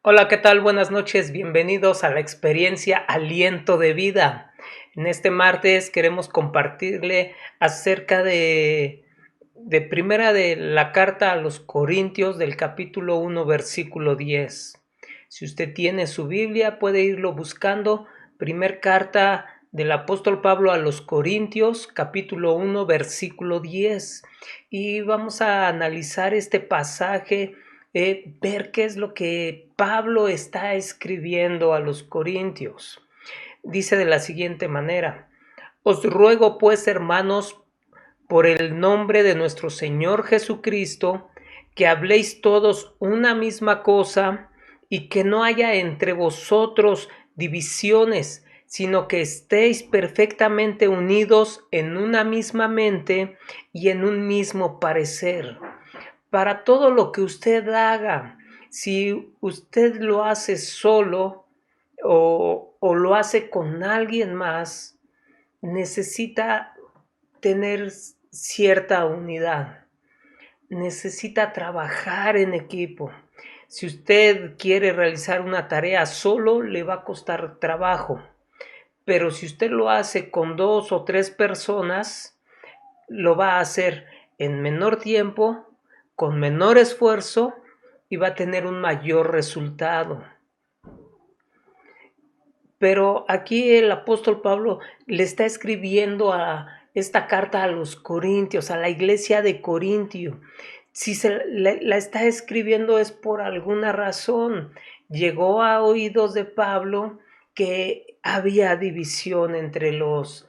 Hola, ¿qué tal? Buenas noches, bienvenidos a la experiencia Aliento de Vida. En este martes queremos compartirle acerca de primera de la carta a los Corintios del capítulo 1, versículo 10. Si usted tiene su Biblia, puede irlo buscando. Primer carta del apóstol Pablo a los Corintios, capítulo 1, versículo 10. Y vamos a analizar este pasaje, ver qué es lo que Pablo está escribiendo a los Corintios. Dice de la siguiente manera: Os ruego pues, hermanos, por el nombre de nuestro Señor Jesucristo, que habléis todos una misma cosa y que no haya entre vosotros divisiones, sino que estéis perfectamente unidos en una misma mente y en un mismo parecer. Para todo lo que usted haga, si usted lo hace solo o lo hace con alguien más, necesita tener cierta unidad, necesita trabajar en equipo. Si usted quiere realizar una tarea solo, le va a costar trabajo, pero si usted lo hace con 2 o 3 personas, lo va a hacer en menor tiempo, con menor esfuerzo, y va a tener un mayor resultado. Pero aquí el apóstol Pablo le está escribiendo a esta carta a los Corintios, a la iglesia de Corintio. Si la está escribiendo es por alguna razón. Llegó a oídos de Pablo que había división entre los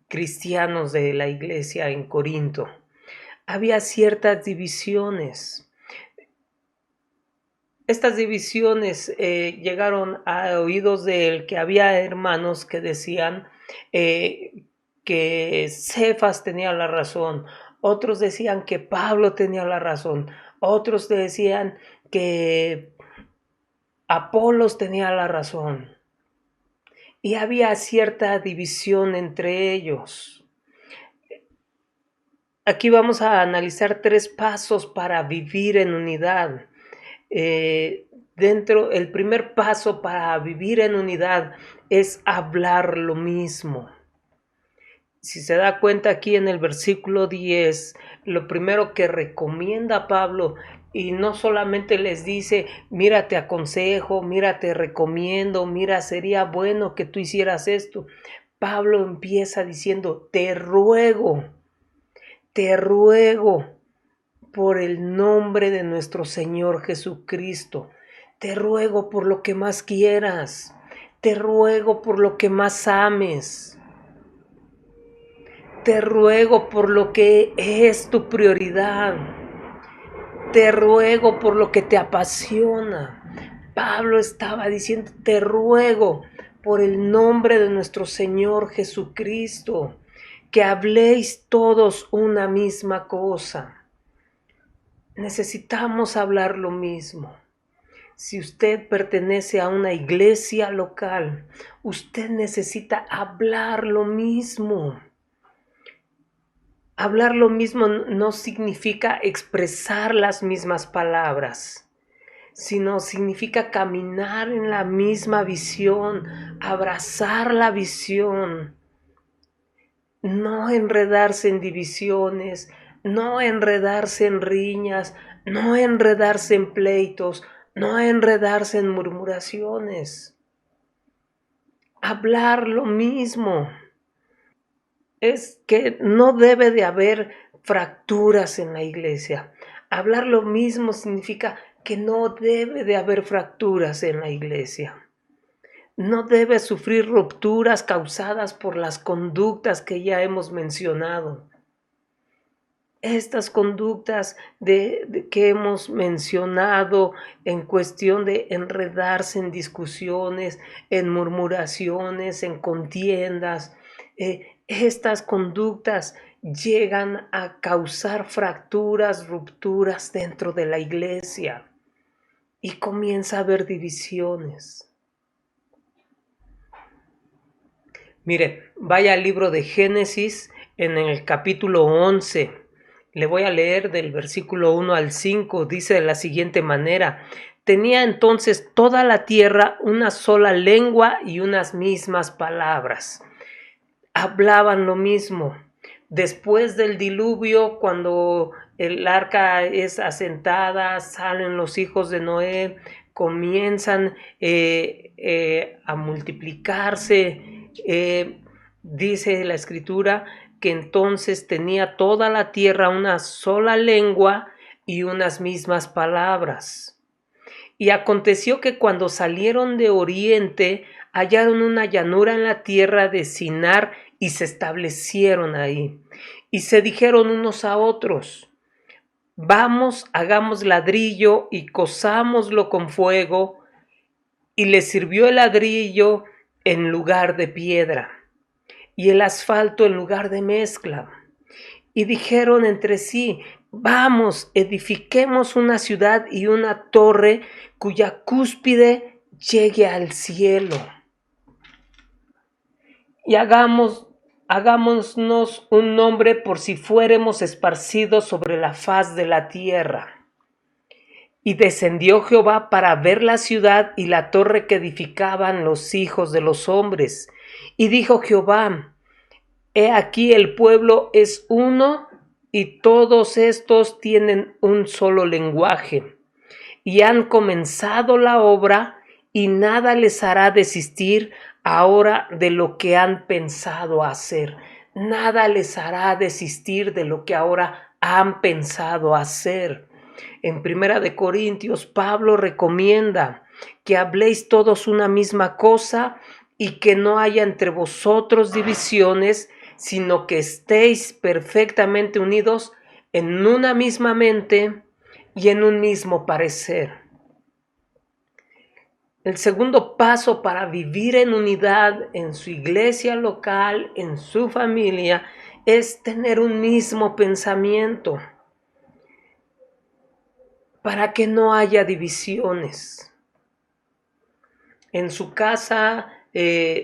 cristianos de la iglesia en Corinto. Había ciertas divisiones. Estas divisiones llegaron a oídos de él, que había hermanos que decían que Cefas tenía la razón, otros decían que Pablo tenía la razón, otros decían que Apolos tenía la razón, y había cierta división entre ellos. Aquí vamos a analizar 3 pasos para vivir en unidad. El primer paso para vivir en unidad es hablar lo mismo. Si se da cuenta, aquí en el versículo 10, lo primero que recomienda Pablo, y no solamente les dice: mira, te aconsejo, mira, te recomiendo, mira, sería bueno que tú hicieras esto. Pablo empieza diciendo: te ruego por el nombre de nuestro Señor Jesucristo. Te ruego por lo que más quieras. Te ruego por lo que más ames. Te ruego por lo que es tu prioridad. Te ruego por lo que te apasiona. Pablo estaba diciendo: te ruego por el nombre de nuestro Señor Jesucristo, que habléis todos una misma cosa. Necesitamos hablar lo mismo. Si usted pertenece a una iglesia local, usted necesita hablar lo mismo. Hablar lo mismo no significa expresar las mismas palabras, sino significa caminar en la misma visión, abrazar la visión, no enredarse en divisiones, no enredarse en riñas, no enredarse en pleitos, no enredarse en murmuraciones. Hablar lo mismo. Es que no debe de haber fracturas en la iglesia. Hablar lo mismo significa que no debe de haber fracturas en la iglesia. No debe sufrir rupturas causadas por las conductas que ya hemos mencionado. Estas conductas que hemos mencionado en cuestión de enredarse en discusiones, en murmuraciones, en contiendas, estas conductas llegan a causar fracturas, rupturas dentro de la iglesia, y comienza a haber divisiones. Mire, vaya al libro de Génesis en el capítulo 11 Le voy a leer del versículo 1 al 5, dice de la siguiente manera: tenía entonces toda la tierra una sola lengua y unas mismas palabras. Hablaban lo mismo. Después del diluvio, cuando el arca es asentada, salen los hijos de Noé, comienzan a multiplicarse. Dice la escritura que entonces tenía toda la tierra una sola lengua y unas mismas palabras. Y aconteció que cuando salieron de oriente, hallaron una llanura en la tierra de Sinar y se establecieron ahí. Y se dijeron unos a otros: vamos, hagamos ladrillo y cozámoslo con fuego. Y les sirvió el ladrillo en lugar de piedra y el asfalto en lugar de mezcla. Y dijeron entre sí: vamos, edifiquemos una ciudad y una torre cuya cúspide llegue al cielo. Y hagámonos un nombre por si fuéramos esparcidos sobre la faz de la tierra. Y descendió Jehová para ver la ciudad y la torre que edificaban los hijos de los hombres. Y dijo Jehová: he aquí el pueblo es uno y todos estos tienen un solo lenguaje. Y han comenzado la obra y nada les hará desistir ahora de lo que han pensado hacer. Nada les hará desistir de lo que ahora han pensado hacer. En Primera de Corintios, Pablo recomienda que habléis todos una misma cosa y que no haya entre vosotros divisiones, sino que estéis perfectamente unidos en una misma mente y en un mismo parecer. El segundo paso para vivir en unidad en su iglesia local, en su familia, es tener un mismo pensamiento para que no haya divisiones. En su casa,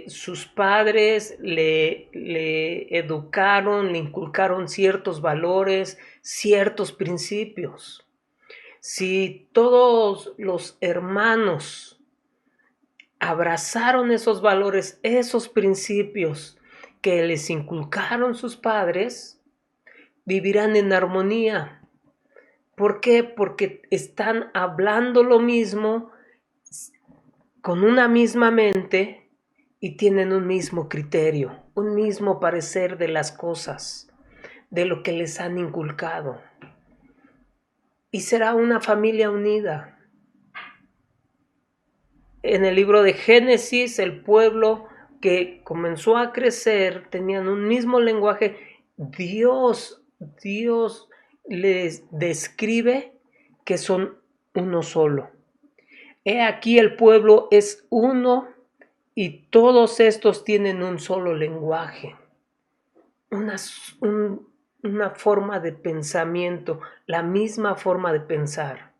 sus padres le educaron, le inculcaron ciertos valores, ciertos principios. Si todos los hermanos abrazaron esos valores, esos principios que les inculcaron sus padres, vivirán en armonía. ¿Por qué? Porque están hablando lo mismo, con una misma mente, y tienen un mismo criterio, un mismo parecer de las cosas, de lo que les han inculcado. Y será una familia unida. En el libro de Génesis, el pueblo que comenzó a crecer tenían un mismo lenguaje. Dios les describe que son uno solo. He aquí el pueblo es uno y todos estos tienen un solo lenguaje, una forma de pensamiento, la misma forma de pensar.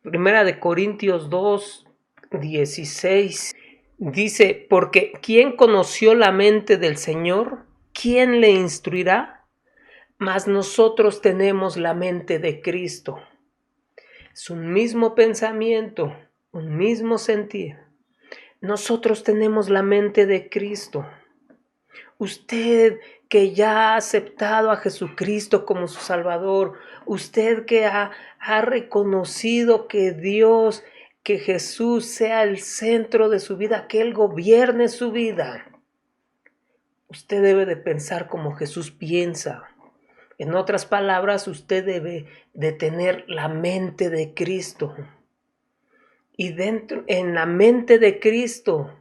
Primera de Corintios 2:16 dice: porque ¿quién conoció la mente del Señor? ¿Quién le instruirá? Mas nosotros tenemos la mente de Cristo. Es un mismo pensamiento, un mismo sentir. Nosotros tenemos la mente de Cristo. Usted que ya ha aceptado a Jesucristo como su Salvador, usted que ha reconocido que Dios, que Jesús sea el centro de su vida, que Él gobierne su vida, usted debe de pensar como Jesús piensa. En otras palabras, usted debe de tener la mente de Cristo. Y en la mente de Cristo,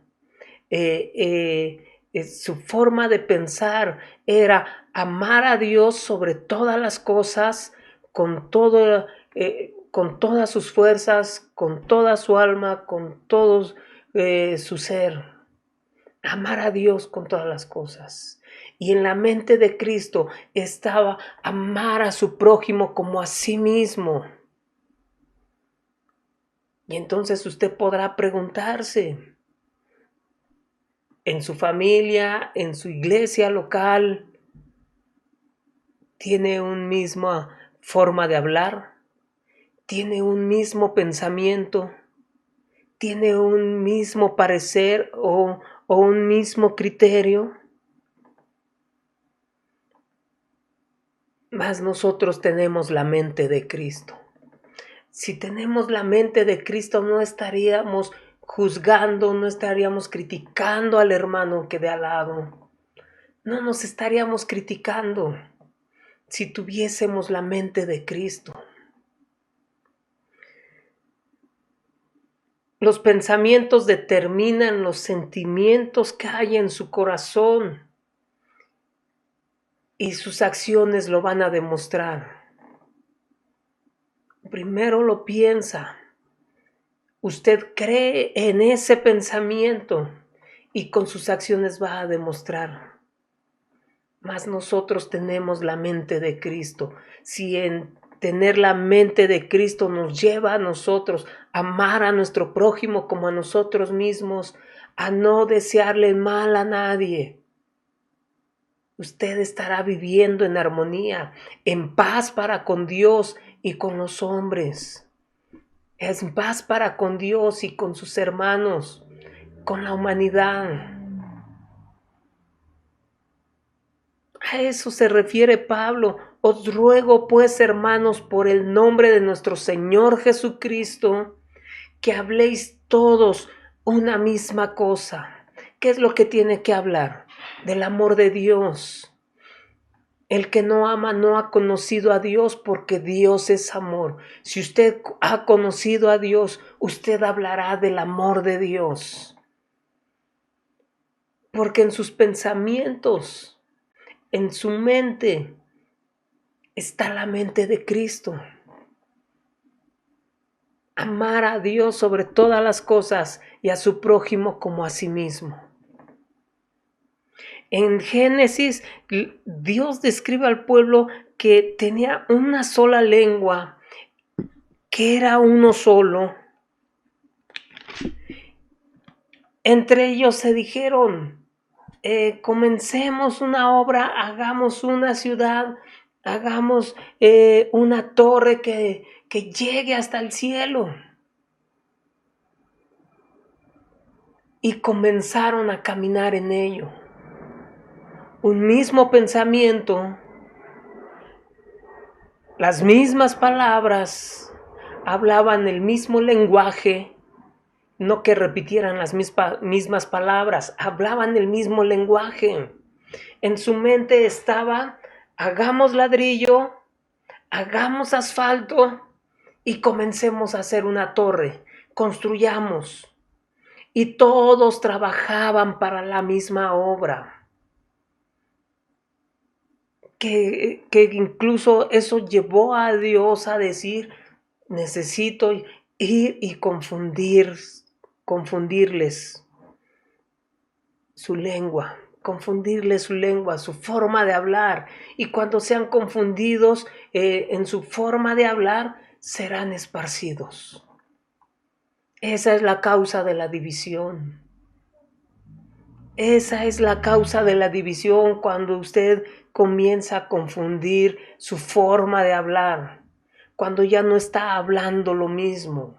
su forma de pensar era amar a Dios sobre todas las cosas, con todas sus fuerzas, con toda su alma, con todo su ser. Amar a Dios con todas las cosas. Y en la mente de Cristo estaba amar a su prójimo como a sí mismo. Y entonces usted podrá preguntarse, en su familia, en su iglesia local, tiene una misma forma de hablar, tiene un mismo pensamiento, tiene un mismo parecer o un mismo criterio. Mas nosotros tenemos la mente de Cristo. Si tenemos la mente de Cristo, no estaríamos juzgando, no estaríamos criticando al hermano que de al lado. No nos estaríamos criticando si tuviésemos la mente de Cristo. Los pensamientos determinan los sentimientos que hay en su corazón y sus acciones lo van a demostrar. Primero lo piensa. Usted cree en ese pensamiento y con sus acciones va a demostrar. Mas nosotros tenemos la mente de Cristo. Si en tener la mente de Cristo nos lleva a nosotros a amar a nuestro prójimo como a nosotros mismos, a no desearle mal a nadie, usted estará viviendo en armonía, en paz para con Dios y con los hombres. Es paz para con Dios y con sus hermanos, con la humanidad. A eso se refiere Pablo. Os ruego pues, hermanos, por el nombre de nuestro Señor Jesucristo, que habléis todos una misma cosa. ¿Qué es lo que tiene que hablar? Del amor de Dios. El que no ama no ha conocido a Dios, porque Dios es amor. Si usted ha conocido a Dios, usted hablará del amor de Dios. Porque en sus pensamientos, en su mente, está la mente de Cristo. Amar a Dios sobre todas las cosas y a su prójimo como a sí mismo. En Génesis, Dios describe al pueblo que tenía una sola lengua, que era uno solo. Entre ellos se dijeron, comencemos una obra, hagamos una ciudad, hagamos una torre que llegue hasta el cielo. Y comenzaron a caminar en ello. Un mismo pensamiento, las mismas palabras, hablaban el mismo lenguaje, no que repitieran las mismas palabras, hablaban el mismo lenguaje. En su mente estaba, hagamos ladrillo, hagamos asfalto y comencemos a hacer una torre, construyamos. Y todos trabajaban para la misma obra. Que incluso eso llevó a Dios a decir, necesito ir y confundirles su lengua, su forma de hablar. Y cuando sean confundidos en su forma de hablar, serán esparcidos. Esa es la causa de la división. Esa es la causa de la división cuando usted comienza a confundir su forma de hablar, cuando ya no está hablando lo mismo.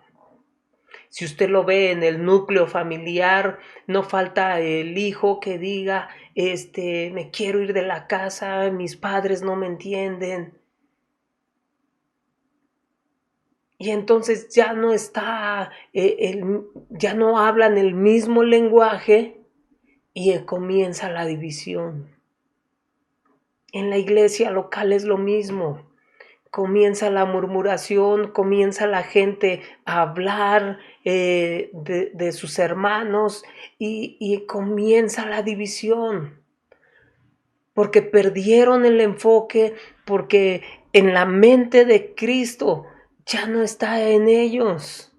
Si usted lo ve en el núcleo familiar, no falta el hijo que diga, me quiero ir de la casa, mis padres no me entienden. Y entonces ya no está, ya no hablan el mismo lenguaje y comienza la división. En la iglesia local es lo mismo. Comienza la murmuración, comienza la gente a hablar de sus hermanos y comienza la división. Porque perdieron el enfoque, porque en la mente de Cristo ya no está en ellos.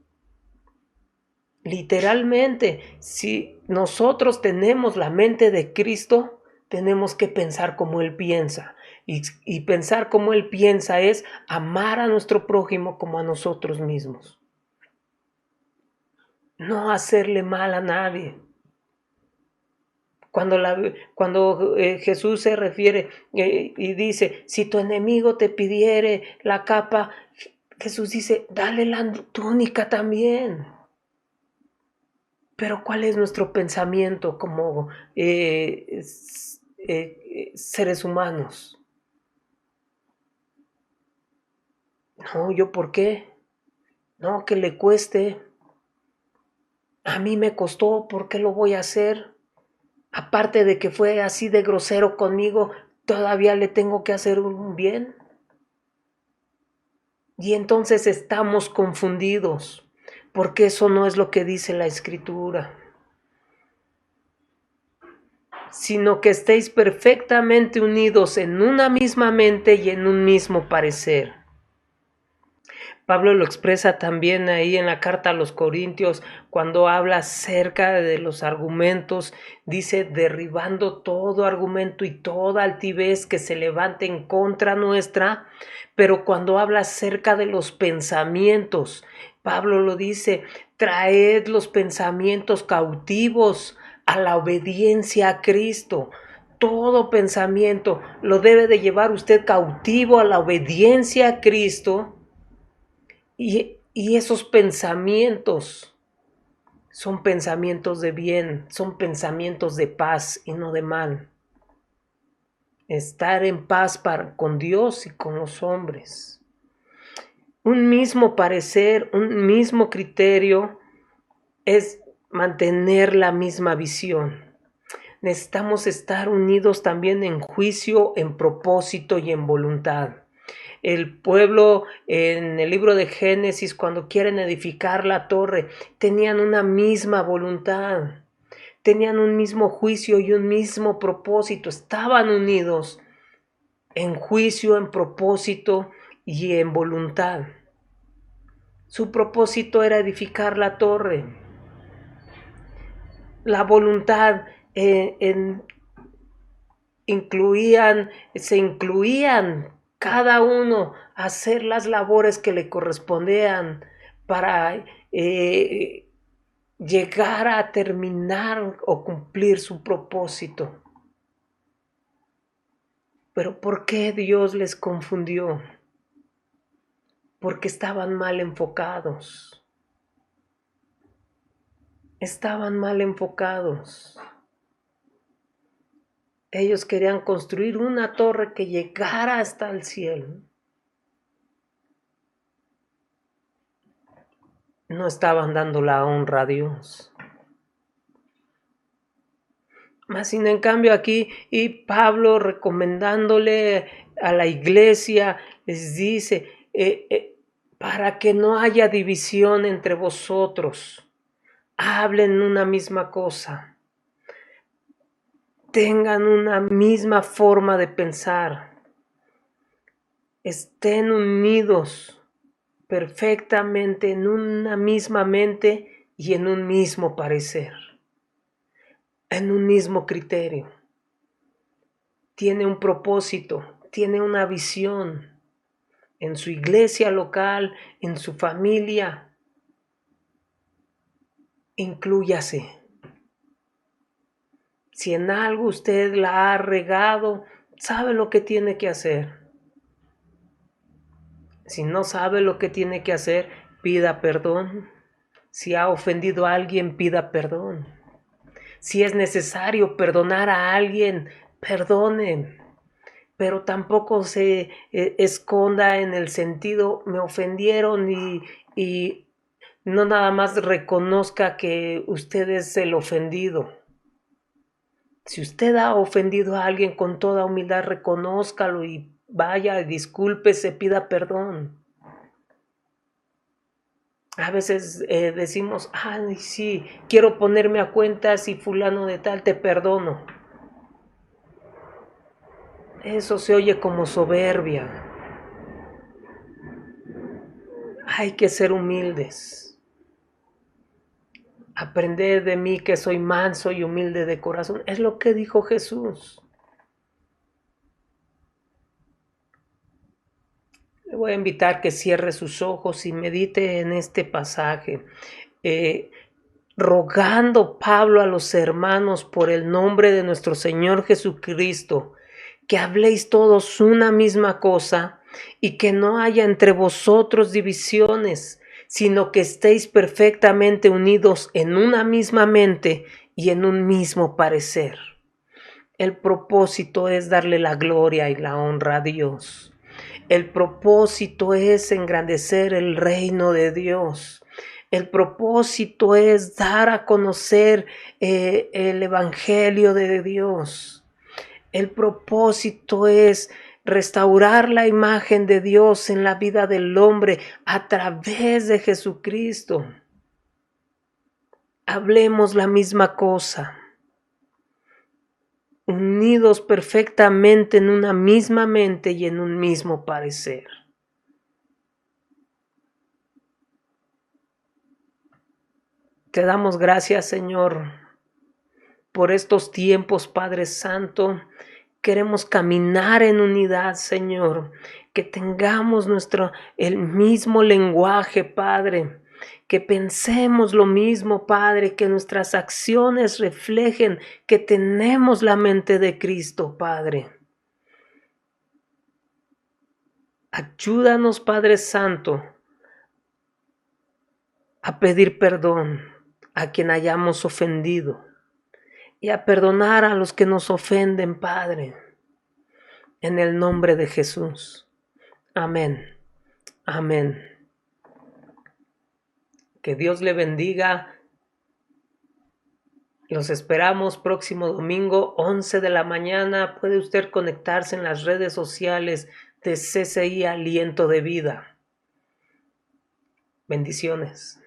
Literalmente, si nosotros tenemos la mente de Cristo, tenemos que pensar como Él piensa. Y pensar como Él piensa es amar a nuestro prójimo como a nosotros mismos. No hacerle mal a nadie. Cuando Jesús se refiere y dice, si tu enemigo te pidiere la capa, Jesús dice, dale la túnica también. Pero ¿cuál es nuestro pensamiento como seres humanos? No, ¿yo por qué? No, que le cueste. A mí me costó, ¿por qué lo voy a hacer? Aparte de que fue así de grosero conmigo, todavía le tengo que hacer un bien. Y entonces estamos confundidos, porque eso no es lo que dice la Escritura, sino que estéis perfectamente unidos en una misma mente y en un mismo parecer. Pablo lo expresa también ahí en la carta a los Corintios, cuando habla acerca de los argumentos, dice, derribando todo argumento y toda altivez que se levante en contra nuestra, pero cuando habla acerca de los pensamientos, Pablo lo dice, traed los pensamientos cautivos a la obediencia a Cristo. Todo pensamiento lo debe de llevar usted cautivo a la obediencia a Cristo. Y esos pensamientos son pensamientos de bien, son pensamientos de paz y no de mal. Estar en paz con Dios y con los hombres. Un mismo parecer, un mismo criterio es mantener la misma visión. Necesitamos estar unidos también en juicio, en propósito y en voluntad. El pueblo en el libro de Génesis, cuando quieren edificar la torre, tenían una misma voluntad, tenían un mismo juicio y un mismo propósito, estaban unidos en juicio, en propósito y en voluntad. Su propósito era edificar la torre. La voluntad se incluían cada uno a hacer las labores que le correspondían para llegar a terminar o cumplir su propósito. Pero ¿por qué Dios les confundió? Porque estaban mal enfocados. Estaban mal enfocados. Ellos querían construir una torre que llegara hasta el cielo. No estaban dando la honra a Dios. Más sin en cambio aquí, y Pablo recomendándole a la iglesia, les dice, para que no haya división entre vosotros, hablen una misma cosa, tengan una misma forma de pensar, estén unidos perfectamente en una misma mente y en un mismo parecer, en un mismo criterio. Tiene un propósito, tiene una visión en su iglesia local, en su familia. Inclúyase. Si en algo usted la ha regado, sabe lo que tiene que hacer. Si no sabe lo que tiene que hacer, pida perdón. Si ha ofendido a alguien, pida perdón. Si es necesario perdonar a alguien, perdone. Pero tampoco se esconda en el sentido, me ofendieron y no nada más reconozca que usted es el ofendido. Si usted ha ofendido a alguien, con toda humildad, reconózcalo y vaya, discúlpese, pida perdón. A veces decimos, ay, sí, quiero ponerme a cuentas y fulano de tal, te perdono. Eso se oye como soberbia. Hay que ser humildes. Aprended de mí que soy manso y humilde de corazón. Es lo que dijo Jesús. Le voy a invitar que cierre sus ojos y medite en este pasaje. rogando Pablo a los hermanos por el nombre de nuestro Señor Jesucristo, que habléis todos una misma cosa y que no haya entre vosotros divisiones, sino que estéis perfectamente unidos en una misma mente y en un mismo parecer. El propósito es darle la gloria y la honra a Dios. El propósito es engrandecer el reino de Dios. El propósito es dar a conocer el Evangelio de Dios. El propósito es restaurar la imagen de Dios en la vida del hombre a través de Jesucristo. Hablemos la misma cosa, unidos perfectamente en una misma mente y en un mismo parecer. Te damos gracias, Señor, por estos tiempos, Padre Santo. Queremos caminar en unidad, Señor, que tengamos el mismo lenguaje, Padre, que pensemos lo mismo, Padre, que nuestras acciones reflejen que tenemos la mente de Cristo, Padre. Ayúdanos, Padre Santo, a pedir perdón a quien hayamos ofendido y a perdonar a los que nos ofenden, Padre, en el nombre de Jesús. Amén. Amén. Que Dios le bendiga. Los esperamos próximo domingo, 11 de la mañana. Puede usted conectarse en las redes sociales de CCI Aliento de Vida. Bendiciones.